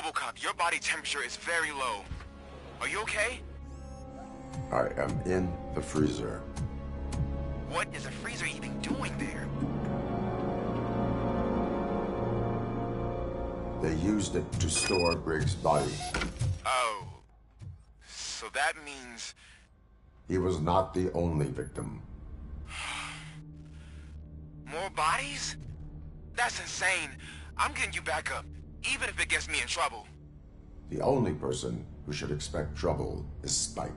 Robocop, your body temperature is very low. Are you okay? I am in the freezer. What is a freezer even doing there? They used it to store Briggs' body. Oh. So that means... He was not the only victim. More bodies? That's insane. I'm getting you back up, even if it gets me in trouble. The only person who should expect trouble is Spike.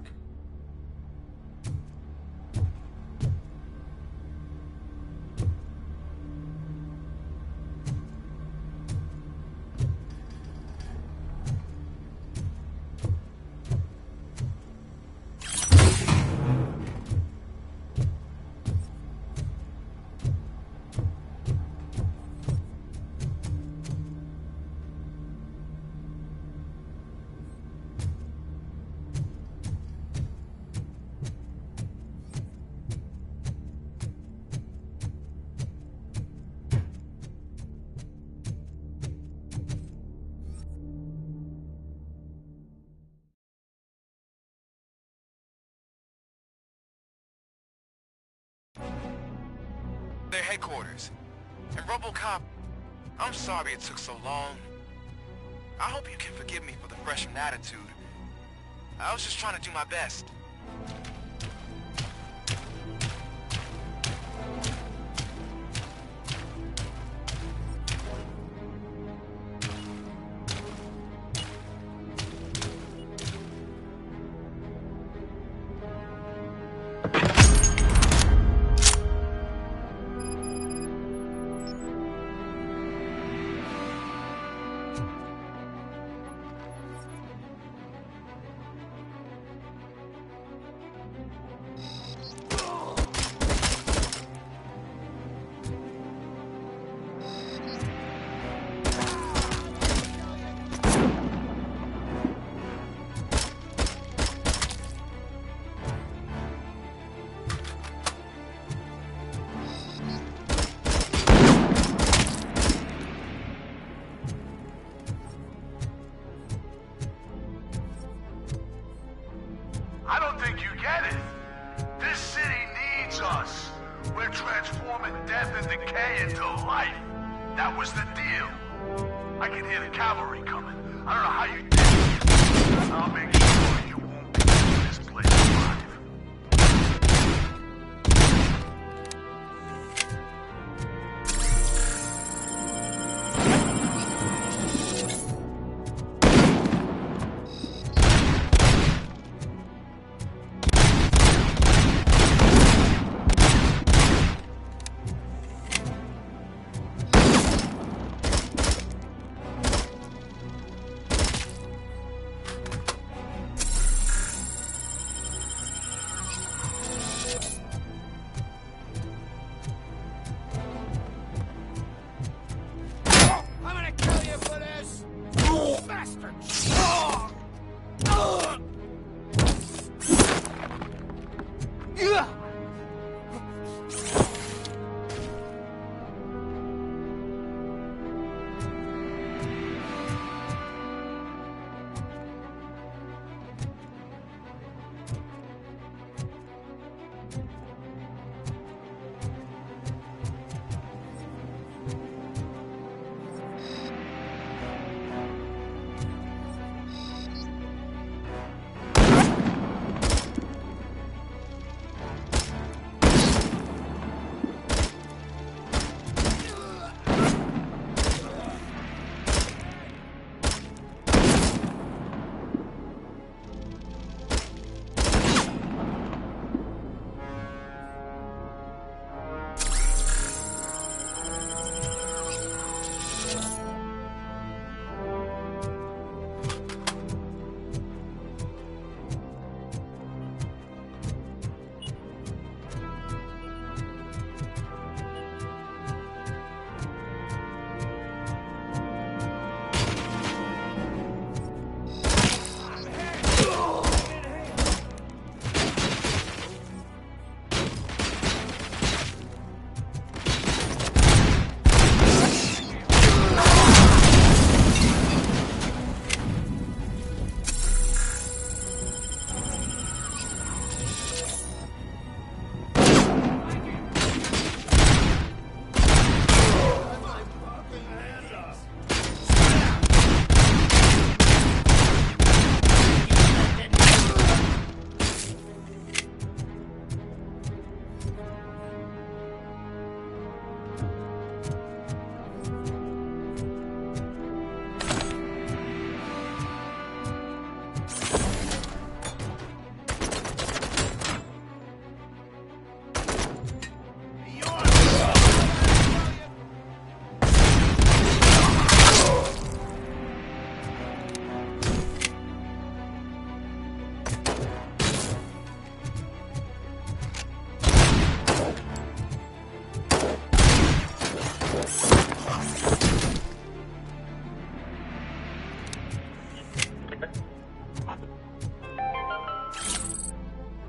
Their headquarters. And Robocop, I'm sorry it took so long. I hope you can forgive me for the freshman attitude. I was just trying to do my best. I don't think you get it. This city needs us. We're transforming death and decay into life. That was the deal. I can hear the cavalry coming. I don't know how you did it. I'll make sure you won't leave this place alive.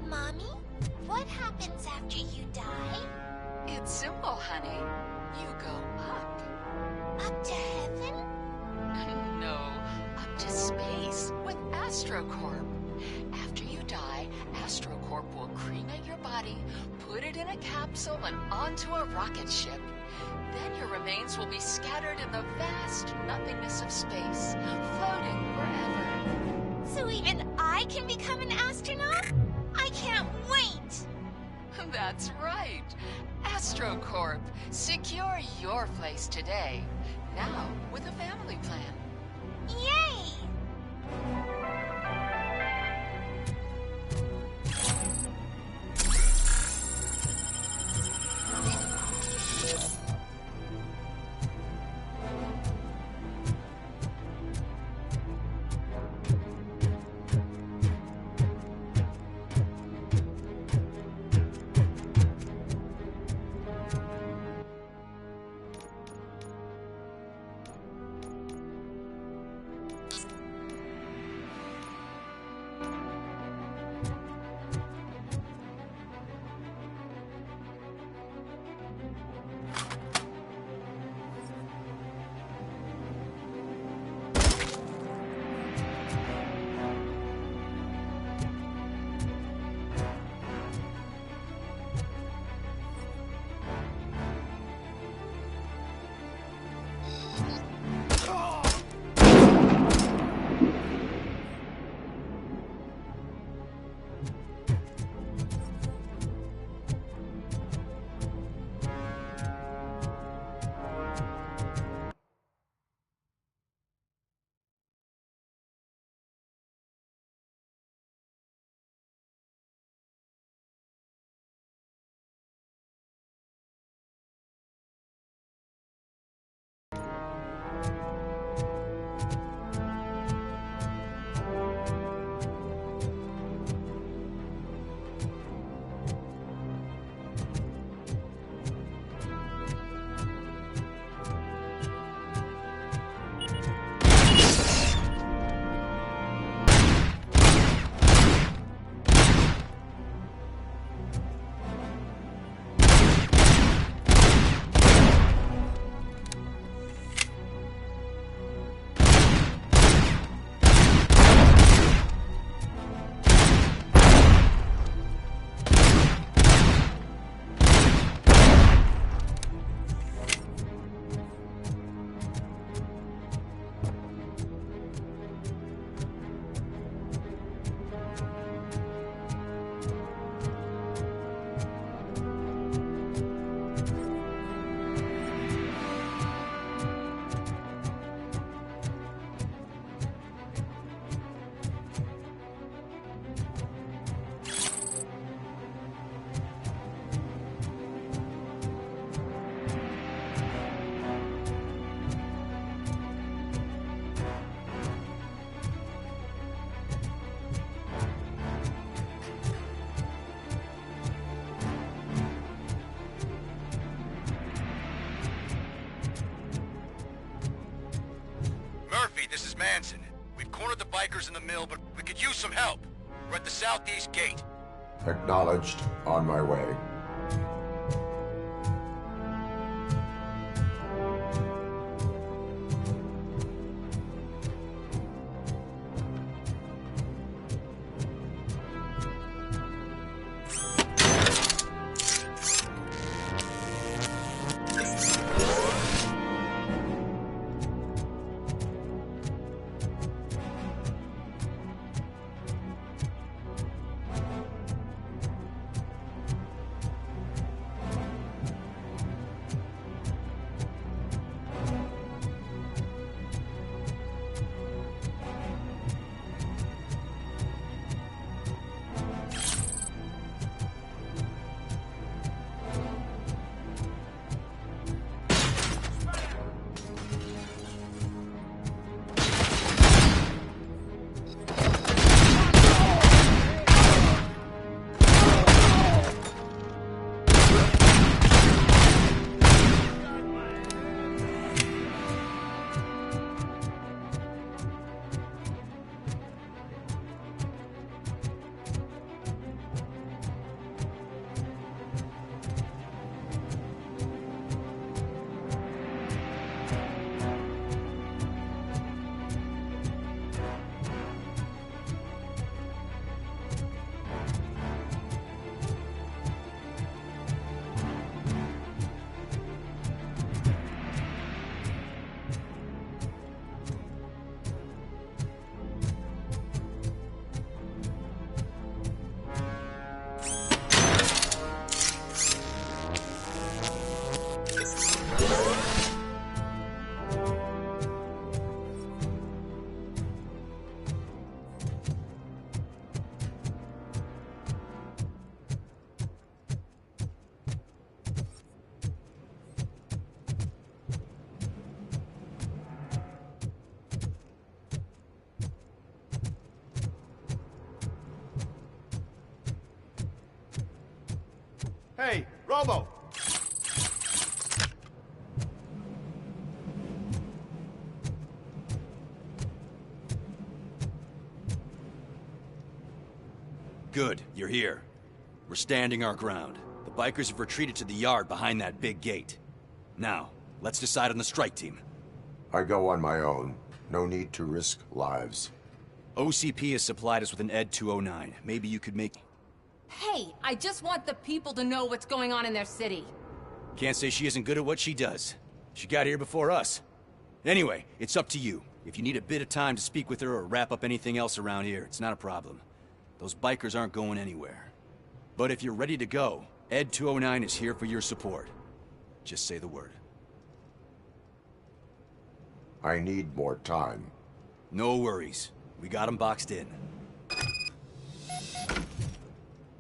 Mommy, what happens after you die? It's simple, honey. You go up. Up to heaven? No, up to space with AstroCorp. After you die, AstroCorp will cremate your body, put it in a capsule and onto a rocket ship. Then your remains will be scattered in the vast nothingness of space, floating forever. So even I can become an astronaut? I can't wait! That's right. AstroCorp. Secure your place today. Now with a family plan. Yay! This is Manson. We've cornered the bikers in the mill, but we could use some help. We're at the southeast gate. Acknowledged. On my way. Robo! Good, you're here. We're standing our ground. The bikers have retreated to the yard behind that big gate. Now, let's decide on the strike team. I go on my own. No need to risk lives. OCP has supplied us with an ED 209. Maybe you could make... Hey, I just want the people to know what's going on in their city. Can't say she isn't good at what she does. She got here before us. Anyway, it's up to you. If you need a bit of time to speak with her or wrap up anything else around here, it's not a problem. Those bikers aren't going anywhere. But if you're ready to go, ED 209 is here for your support. Just say the word. I need more time. No worries. We got them boxed in.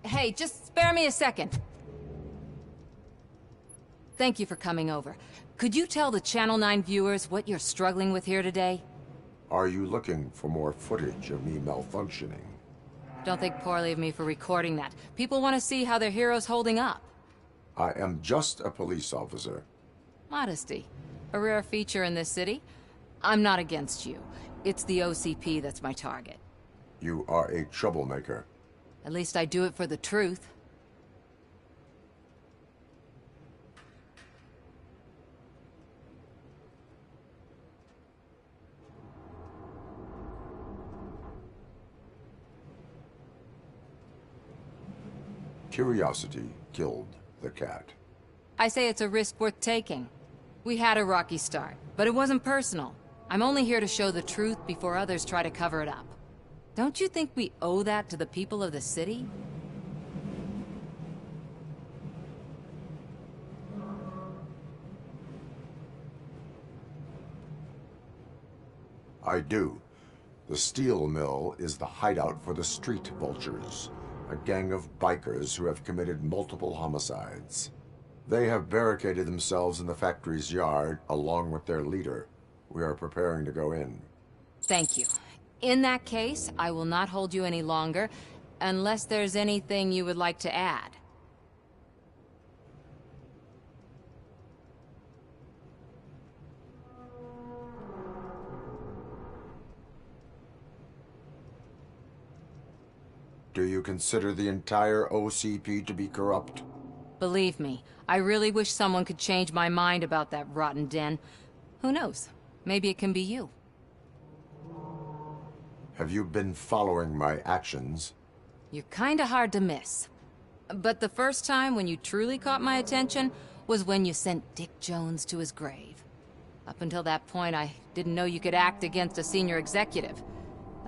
Hey, just spare me a second. Thank you for coming over. Could you tell the Channel 9 viewers what you're struggling with here today? Are you looking for more footage of me malfunctioning? Don't think poorly of me for recording that. People want to see how their hero's holding up. I am just a police officer. Modesty. A rare feature in this city. I'm not against you. It's the OCP that's my target. You are a troublemaker. At least I do it for the truth. Curiosity killed the cat. I say it's a risk worth taking. We had a rocky start, but it wasn't personal. I'm only here to show the truth before others try to cover it up. Don't you think we owe that to the people of the city? I do. The steel mill is the hideout for the street vultures, a gang of bikers who have committed multiple homicides. They have barricaded themselves in the factory's yard along with their leader. We are preparing to go in. Thank you. In that case, I will not hold you any longer, unless there's anything you would like to add. Do you consider the entire OCP to be corrupt? Believe me, I really wish someone could change my mind about that rotten den. Who knows? Maybe it can be you. Have you been following my actions? You're kinda hard to miss. But the first time when you truly caught my attention was when you sent Dick Jones to his grave. Up until that point, I didn't know you could act against a senior executive.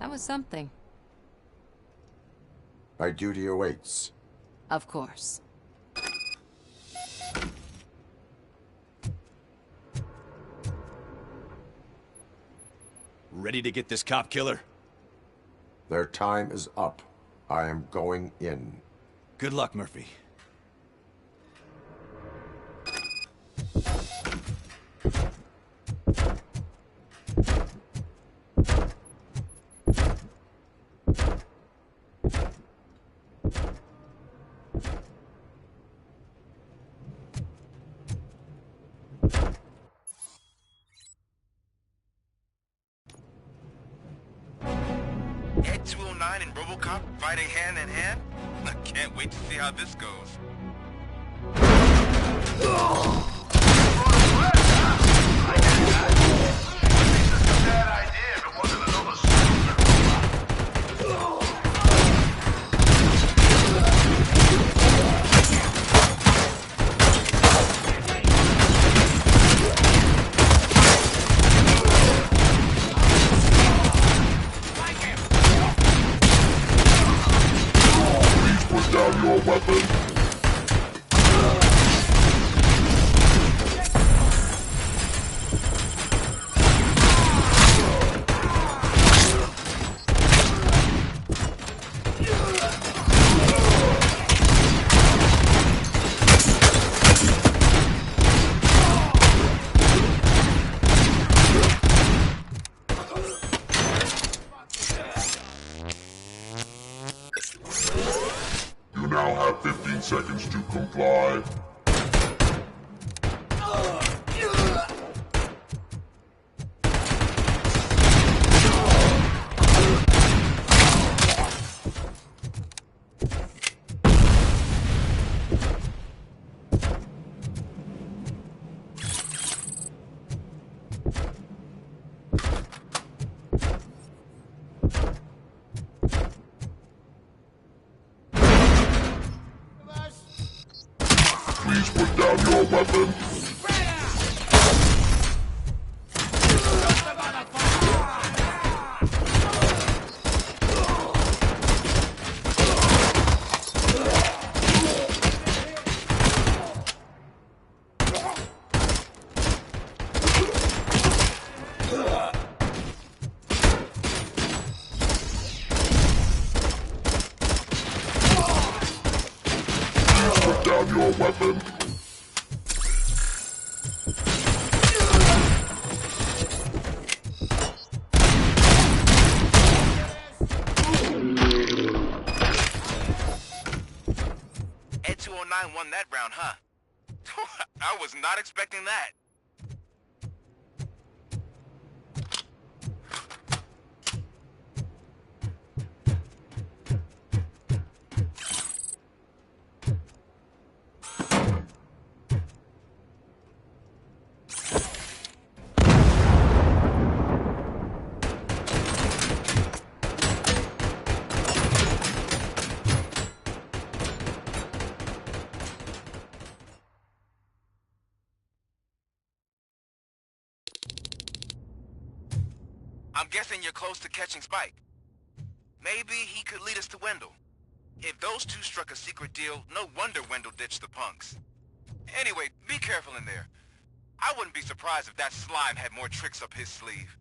That was something. My duty awaits. Of course. Ready to get this cop killer? Their time is up. I am going in. Good luck, Murphy. Ed 209 and Robocop fighting hand in hand? I can't wait to see how this goes. Put down your weapon. weapon. Put down your weapon. Ed 209 won that round, huh? I was not expecting that. I'm guessing you're close to catching Spike. Maybe he could lead us to Wendell. If those two struck a secret deal, no wonder Wendell ditched the punks. Anyway, be careful in there. I wouldn't be surprised if that slime had more tricks up his sleeve.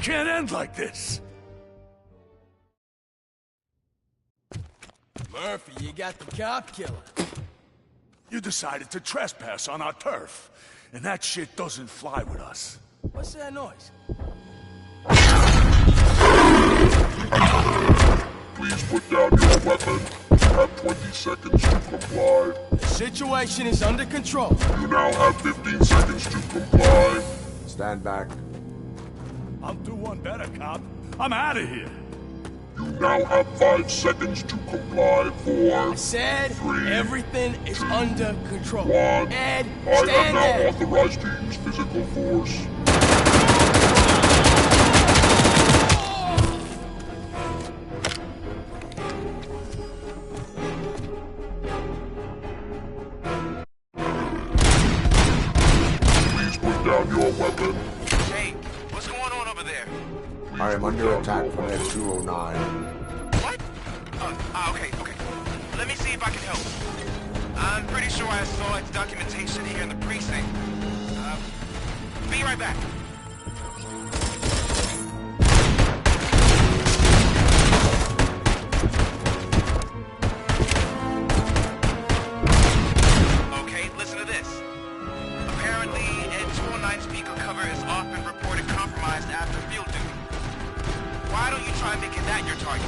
Can't end like this. Murphy, you got the cop killer. You decided to trespass on our turf, and that shit doesn't fly with us. What's that noise? Please put down your weapon. You have 20 seconds to comply. The situation is under control. You now have 15 seconds to comply. Stand back. I'll do one better, cop. I'm out of here. You now have 5 seconds to comply. 4, I said 3, everything is under control. 1. Ed, I am stand now there. authorized to use physical force. your weapon. Hey, what's going on over there? I am under attack from Ed 209. What? Okay. Let me see if I can help. I'm pretty sure I saw its documentation here in the precinct. Be right back. Okay, listen to this. Apparently, Ed 209 speaker cover is often reported compromised after field duty. Why don't you try making that your target?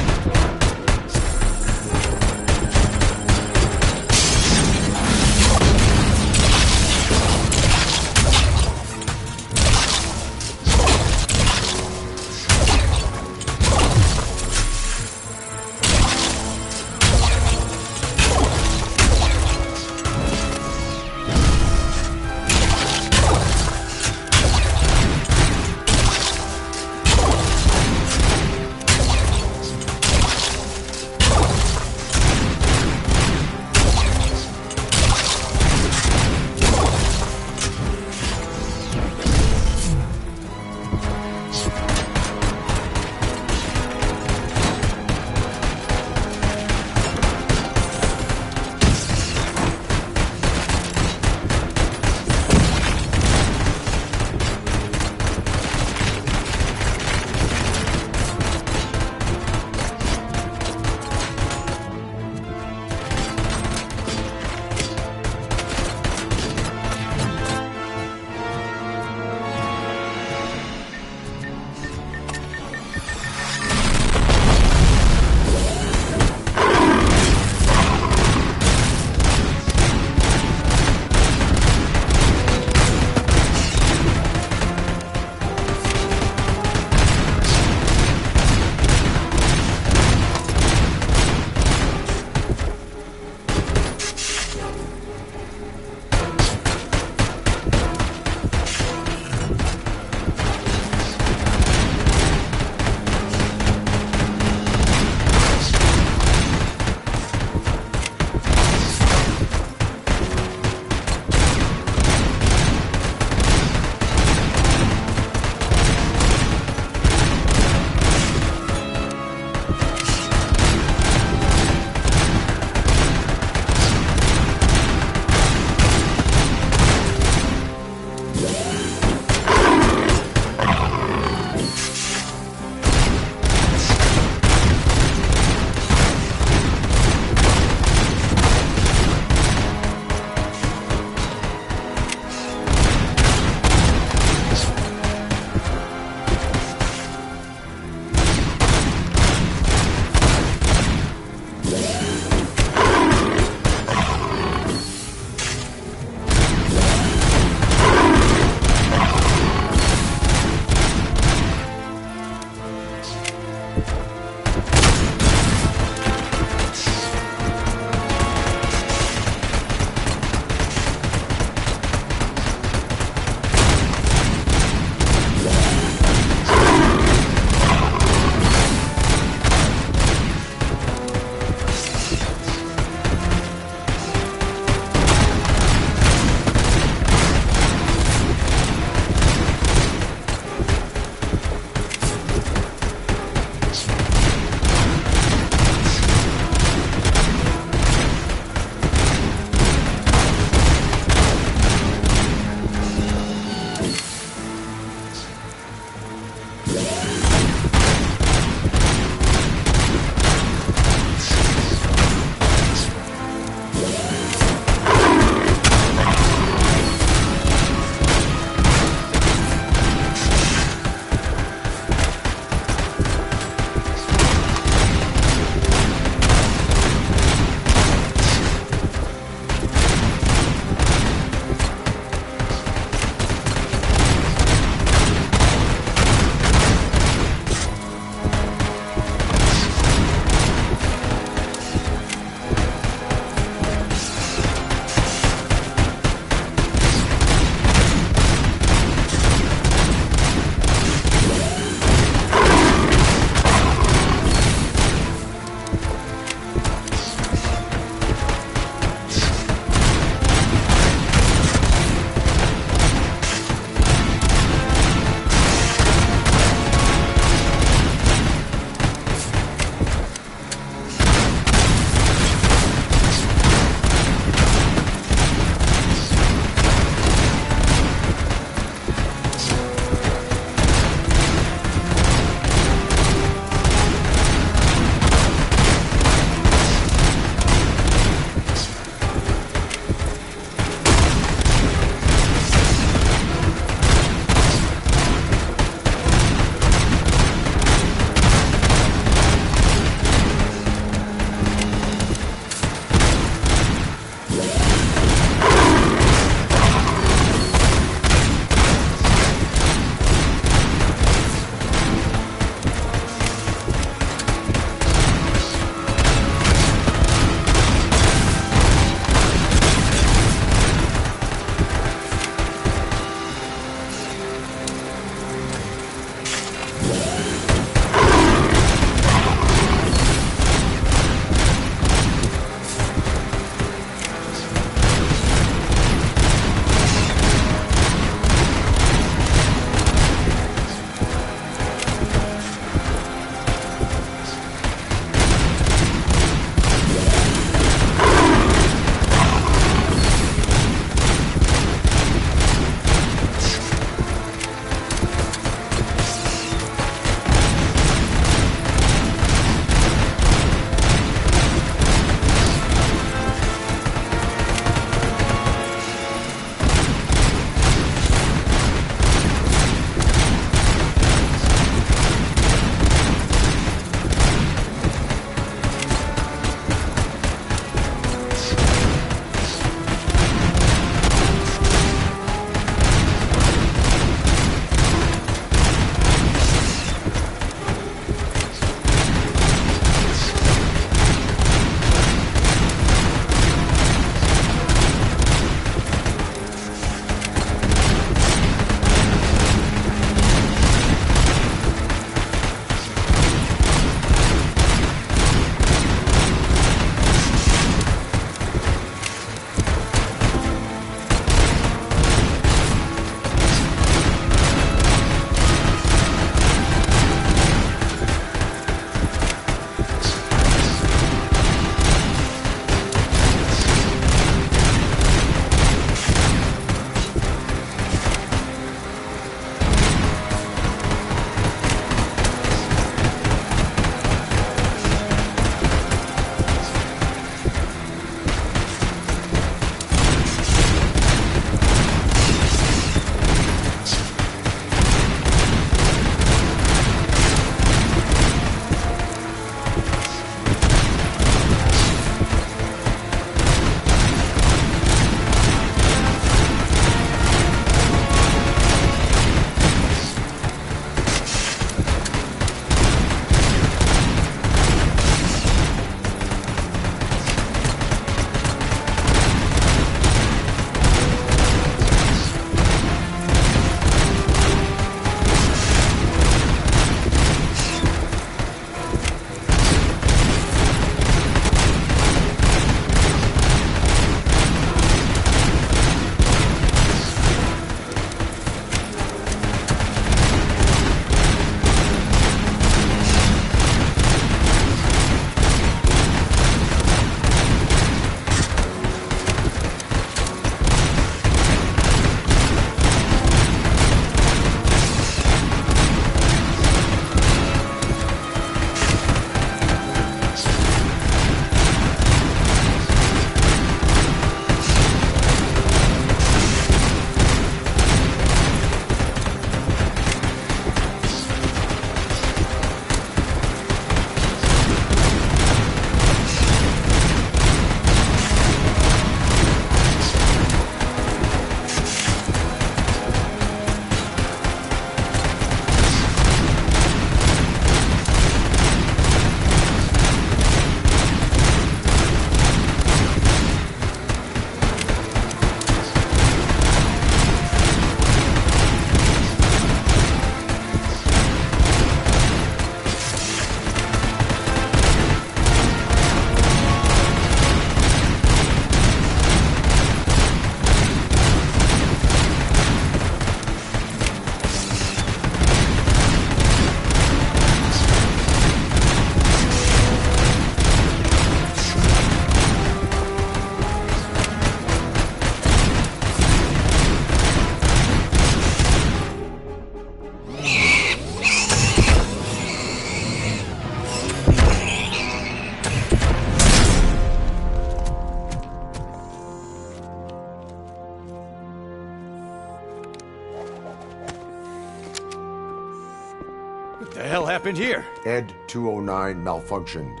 The hell happened here? Ed 209 malfunctioned.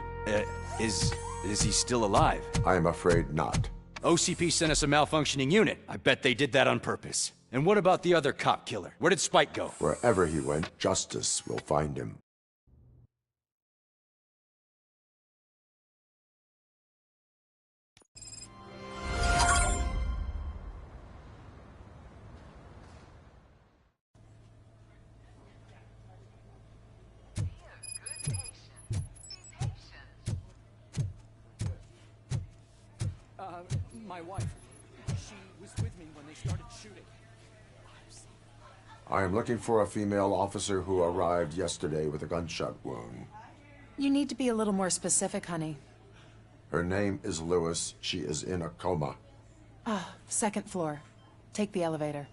Is he still alive? I am afraid not. OCP sent us a malfunctioning unit. I bet they did that on purpose. And what about the other cop killer? Where did Spike go? Wherever he went, justice will find him. My wife. She was with me when they started shooting. I am looking for a female officer who arrived yesterday with a gunshot wound. You need to be a little more specific, honey. Her name is Lewis. She is in a coma. Second floor. Take the elevator.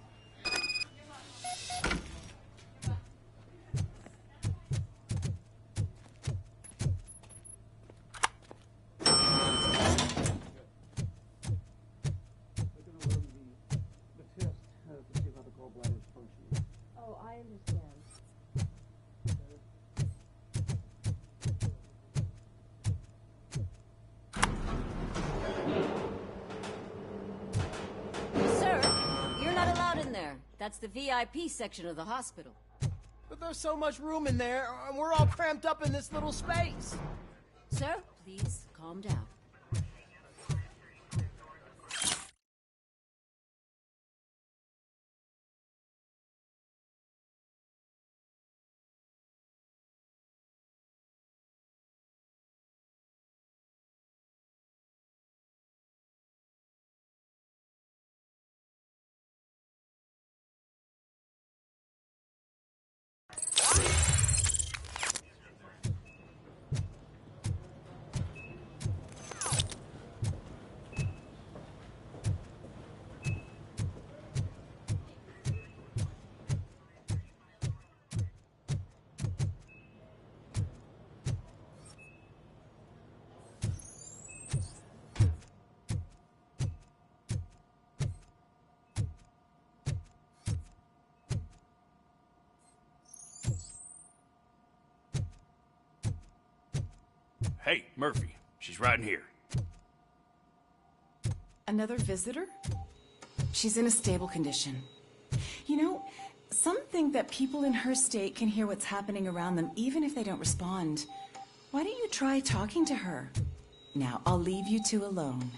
That's the VIP section of the hospital. But there's so much room in there, and we're all cramped up in this little space. Sir, please calm down. Hey, Murphy. She's right in here. Another visitor? She's in a stable condition. You know, some think that people in her state can hear what's happening around them even if they don't respond. Why don't you try talking to her? Now, I'll leave you two alone.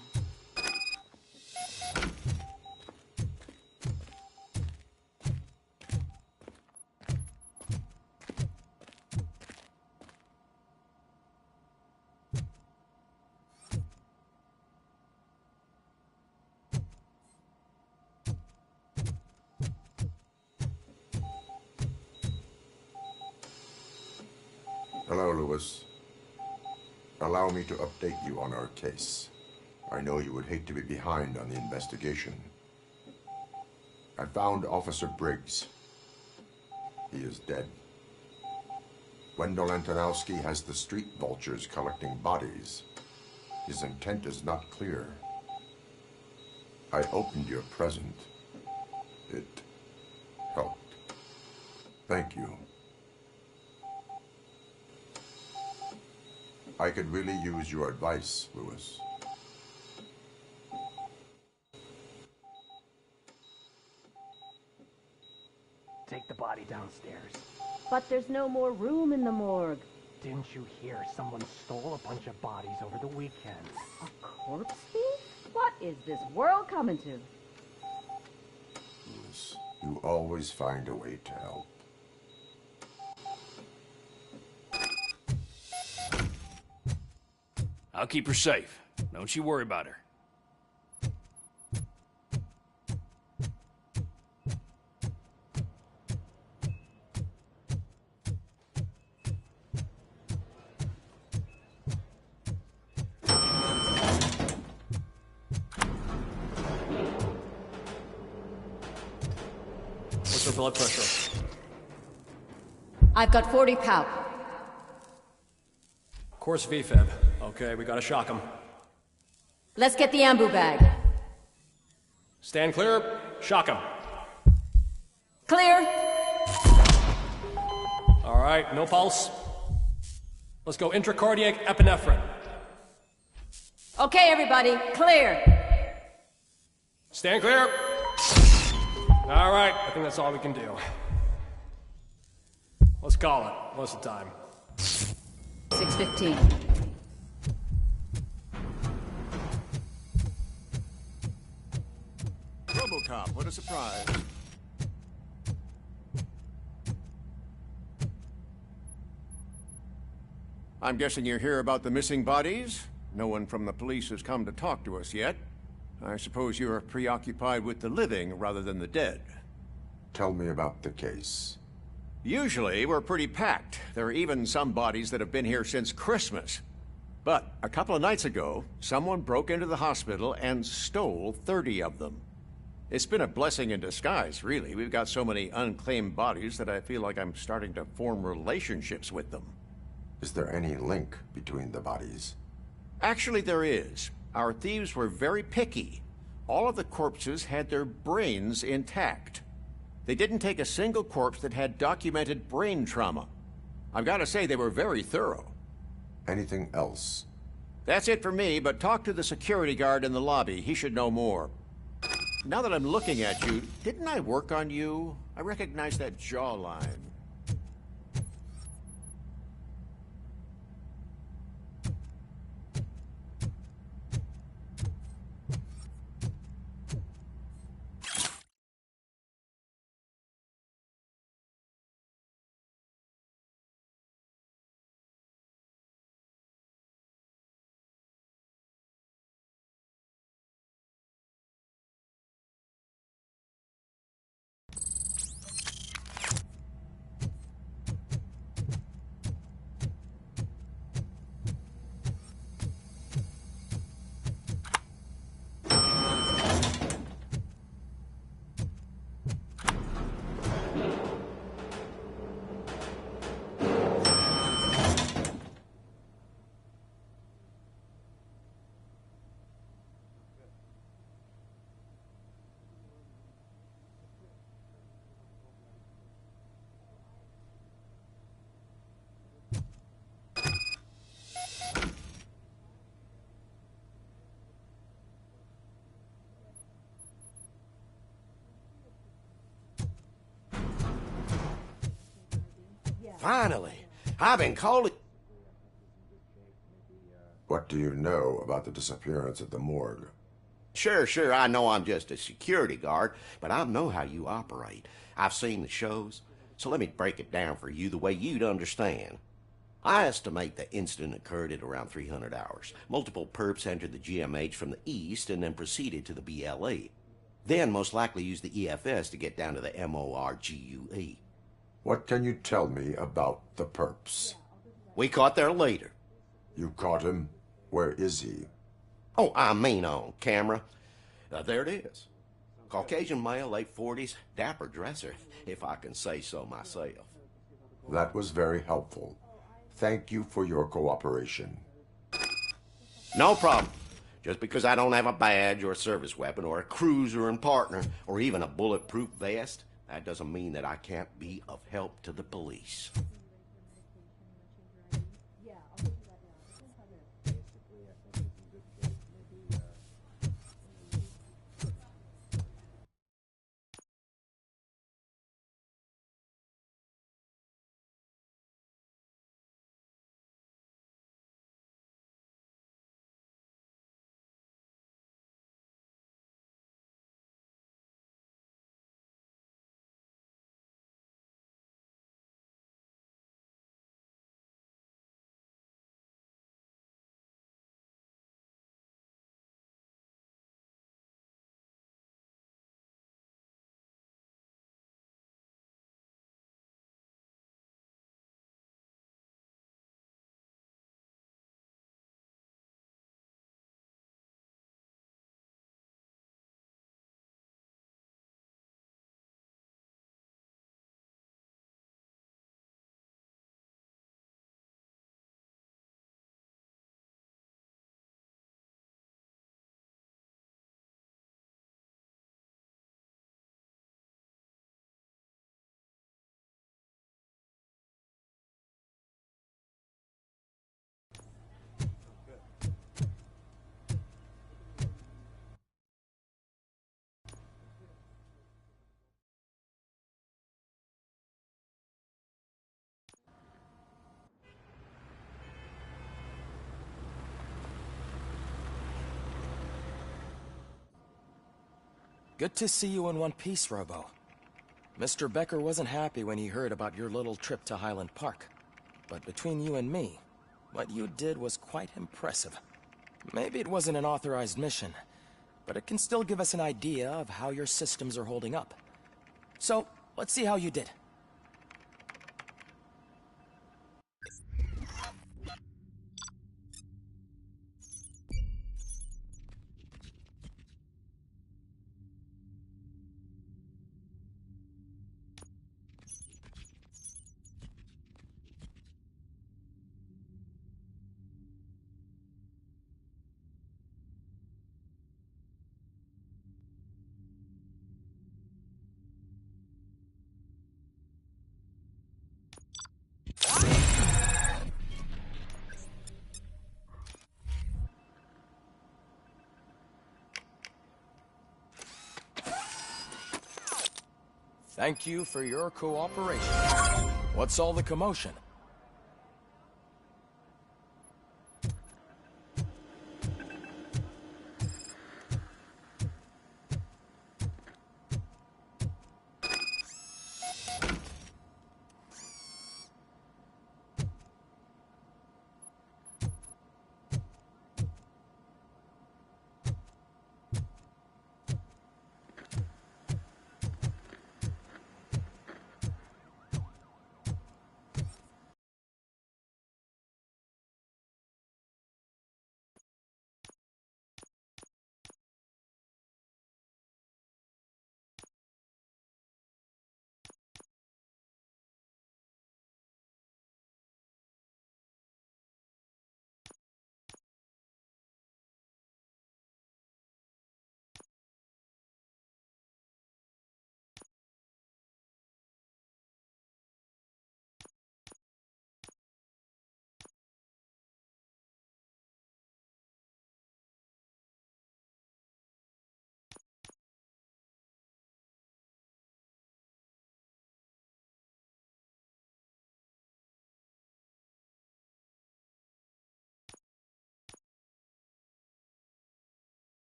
Hello, Lewis. Allow me to update you on our case. I know you would hate to be behind on the investigation. I found Officer Briggs. He is dead. Wendell Antonowski has the street vultures collecting bodies. His intent is not clear. I opened your present. It helped. Thank you. I could really use your advice, Lewis. Take the body downstairs. But there's no more room in the morgue. Didn't you hear someone stole a bunch of bodies over the weekend? A corpse thief? What is this world coming to? Lewis, you always find a way to help. I'll keep her safe. Don't you worry about her. What's her blood pressure? I've got 40 pow. Course VFib. Okay, we gotta shock him. Let's get the ambu bag. Stand clear. Shock him. Clear. All right, no pulse. Let's go intracardiac epinephrine. Okay, everybody, clear. Stand clear. All right, I think that's all we can do. Let's call it. What's the time? 6:15. Robocop, what a surprise. I'm guessing you're here about the missing bodies? No one from the police has come to talk to us yet. I suppose you're preoccupied with the living rather than the dead. Tell me about the case. Usually, we're pretty packed. There are even some bodies that have been here since Christmas. But a couple of nights ago, someone broke into the hospital and stole 30 of them. It's been a blessing in disguise, really. We've got so many unclaimed bodies that I feel like I'm starting to form relationships with them. Is there any link between the bodies? Actually, there is. Our thieves were very picky. All of the corpses had their brains intact. They didn't take a single corpse that had documented brain trauma. I've got to say, they were very thorough. Anything else? That's it for me, but talk to the security guard in the lobby. He should know more. Now that I'm looking at you, didn't I work on you? I recognize that jawline. Finally, I've been calling. What do you know about the disappearance at the morgue? Sure, I know I'm just a security guard, but I know how you operate. I've seen the shows, so let me break it down for you the way you'd understand. I estimate the incident occurred at around 300 hours. Multiple perps entered the GMH from the east and then proceeded to the BLE. Then most likely used the EFS to get down to the MORGUE. What can you tell me about the perps? We caught their leader. You caught him? Where is he? Oh, I mean on camera. There it is. Caucasian male, late 40s, dapper dresser, if I can say so myself. That was very helpful. Thank you for your cooperation. No problem. Just because I don't have a badge or a service weapon or a cruiser and partner or even a bulletproof vest, that doesn't mean that I can't be of help to the police. Good to see you in one piece, Robo. Mr. Becker wasn't happy when he heard about your little trip to Highland Park. But between you and me, what you did was quite impressive. Maybe it wasn't an authorized mission, but it can still give us an idea of how your systems are holding up. So, let's see how you did. Thank you for your cooperation. What's all the commotion?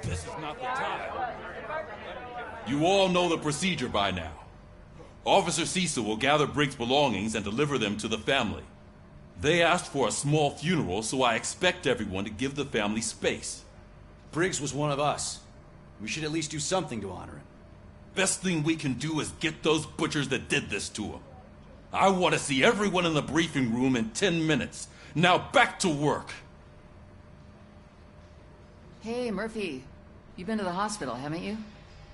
This is not the time. You all know the procedure by now. Officer Cecil will gather Briggs' belongings and deliver them to the family. They asked for a small funeral, so I expect everyone to give the family space. Briggs was one of us. We should at least do something to honor him. Best thing we can do is get those butchers that did this to him. I want to see everyone in the briefing room in 10 minutes. Now back to work. Hey, Murphy. You've been to the hospital, haven't you?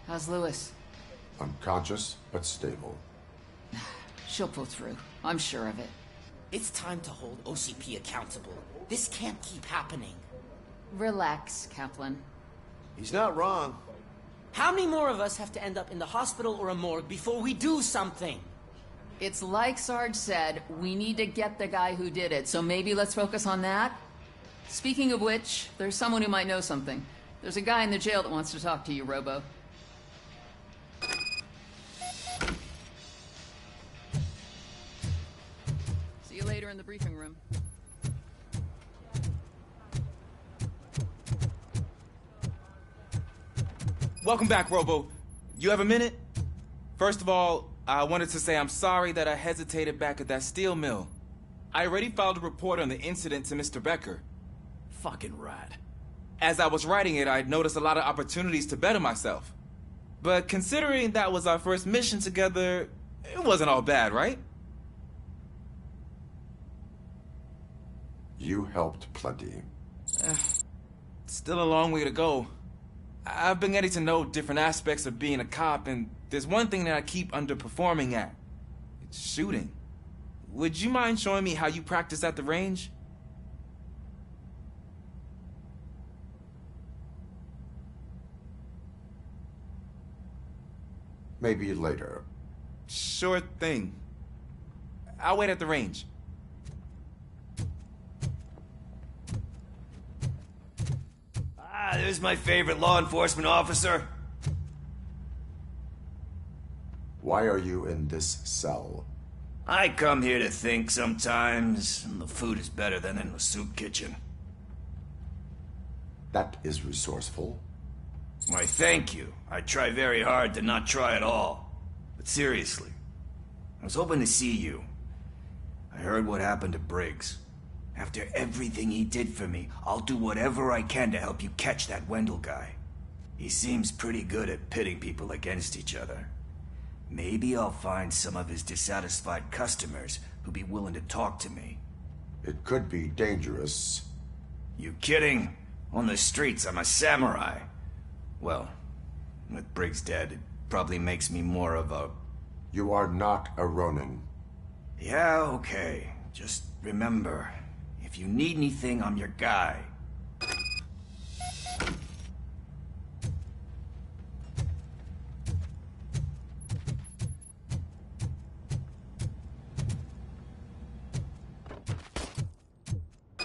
How's Lewis? Unconscious, but stable. She'll pull through. I'm sure of it. It's time to hold OCP accountable. This can't keep happening. Relax, Kaplan. He's not wrong. How many more of us have to end up in the hospital or a morgue before we do something? It's like Sarge said, we need to get the guy who did it, so maybe let's focus on that? Speaking of which, there's someone who might know something. There's a guy in the jail that wants to talk to you, Robo. See you later in the briefing room. Welcome back, Robo. You have a minute? First of all, I wanted to say I'm sorry that I hesitated back at that steel mill. I already filed a report on the incident to Mr. Becker. Fucking rat. As I was writing it, I'd noticed a lot of opportunities to better myself. But considering that was our first mission together, it wasn't all bad, right? You helped plenty. Still a long way to go. I've been getting to know different aspects of being a cop, and there's one thing that I keep underperforming at. It's shooting. Would you mind showing me how you practice at the range? Maybe later. Sure thing. I'll wait at the range. There's my favorite law enforcement officer. Why are you in this cell? I come here to think sometimes, and the food is better than in the soup kitchen. That is resourceful. Why, thank you. I try very hard to not try at all. But seriously, I was hoping to see you. I heard what happened to Briggs. After everything he did for me, I'll do whatever I can to help you catch that Wendell guy. He seems pretty good at pitting people against each other. Maybe I'll find some of his dissatisfied customers who'd be willing to talk to me. It could be dangerous. You kidding? On the streets, I'm a samurai. Well, with Briggs dead, it probably makes me more of a... You are not a Ronin. Yeah, okay. Just remember, if you need anything, I'm your guy.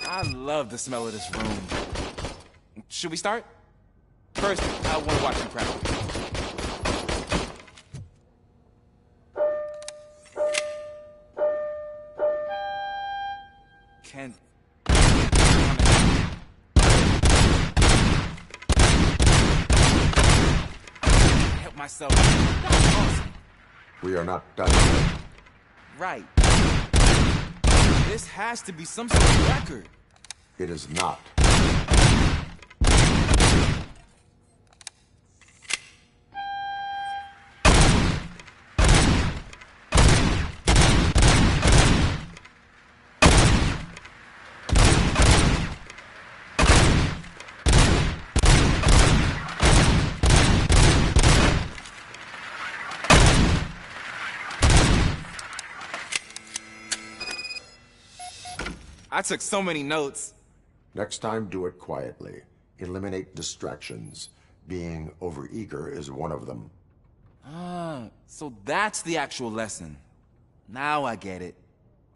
I love the smell of this room. Should we start? First, I want to watch you practice. Can... help myself. That was awesome. We are not done yet. Right. This has to be some sort of record. It is not. I took so many notes. Next time, do it quietly. Eliminate distractions. Being overeager is one of them. Ah, so that's the actual lesson. Now I get it.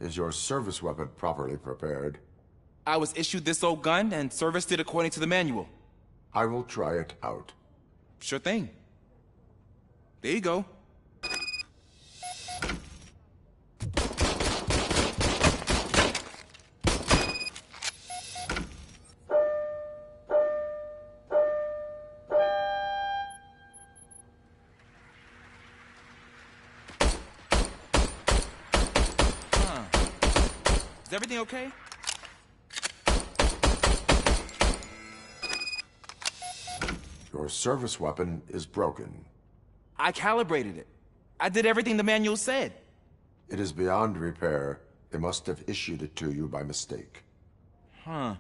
Is your service weapon properly prepared? I was issued this old gun and serviced it according to the manual. I will try it out. Sure thing. There you go. Is everything okay? Your service weapon is broken. I calibrated it. I did everything the manual said. It is beyond repair. They must have issued it to you by mistake. Huh.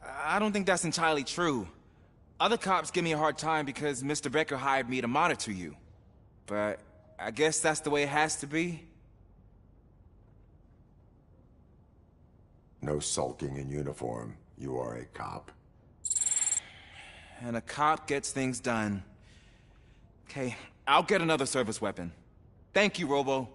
I don't think that's entirely true. Other cops give me a hard time because Mr. Becker hired me to monitor you. But I guess that's the way it has to be. No sulking in uniform. You are a cop. And a cop gets things done. Okay, I'll get another service weapon. Thank you, Robo.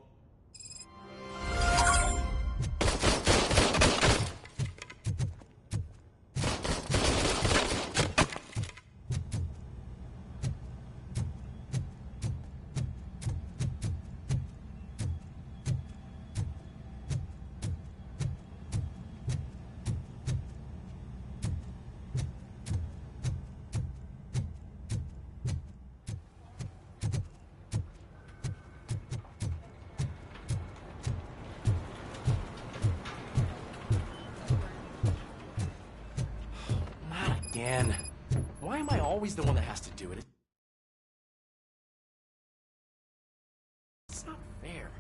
Again. Why am I always the one that has to do it? It's not fair.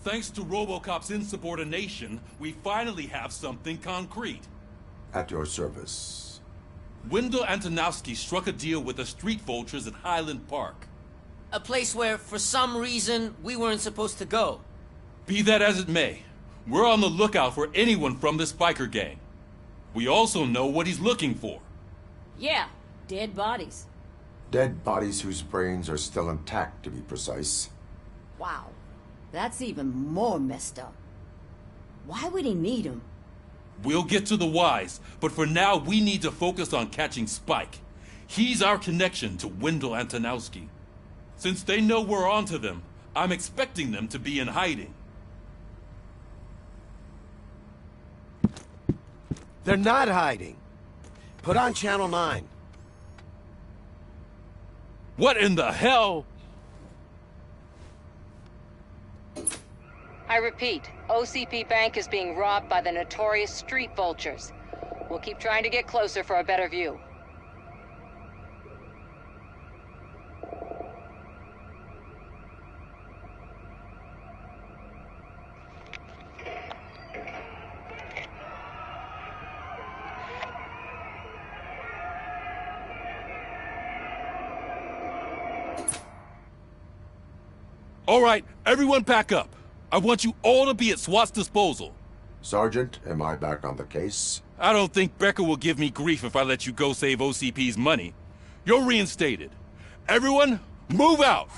Thanks to Robocop's insubordination, we finally have something concrete. At your service. Wendell Antonowski struck a deal with the street vultures at Highland Park. A place where, for some reason, we weren't supposed to go. Be that as it may, we're on the lookout for anyone from this biker gang. We also know what he's looking for. Yeah, dead bodies. Dead bodies whose brains are still intact, to be precise. Wow, that's even more messed up. Why would he need them? We'll get to the whys, but for now we need to focus on catching Spike. He's our connection to Wendell Antonowski. Since they know we're onto them, I'm expecting them to be in hiding. They're not hiding. Put on Channel 9. What in the hell? I repeat, OCP Bank is being robbed by the notorious street vultures. We'll keep trying to get closer for a better view. All right, everyone pack up. I want you all to be at SWAT's disposal. Sergeant, am I back on the case? I don't think Becker will give me grief if I let you go save OCP's money. You're reinstated. Everyone, move out!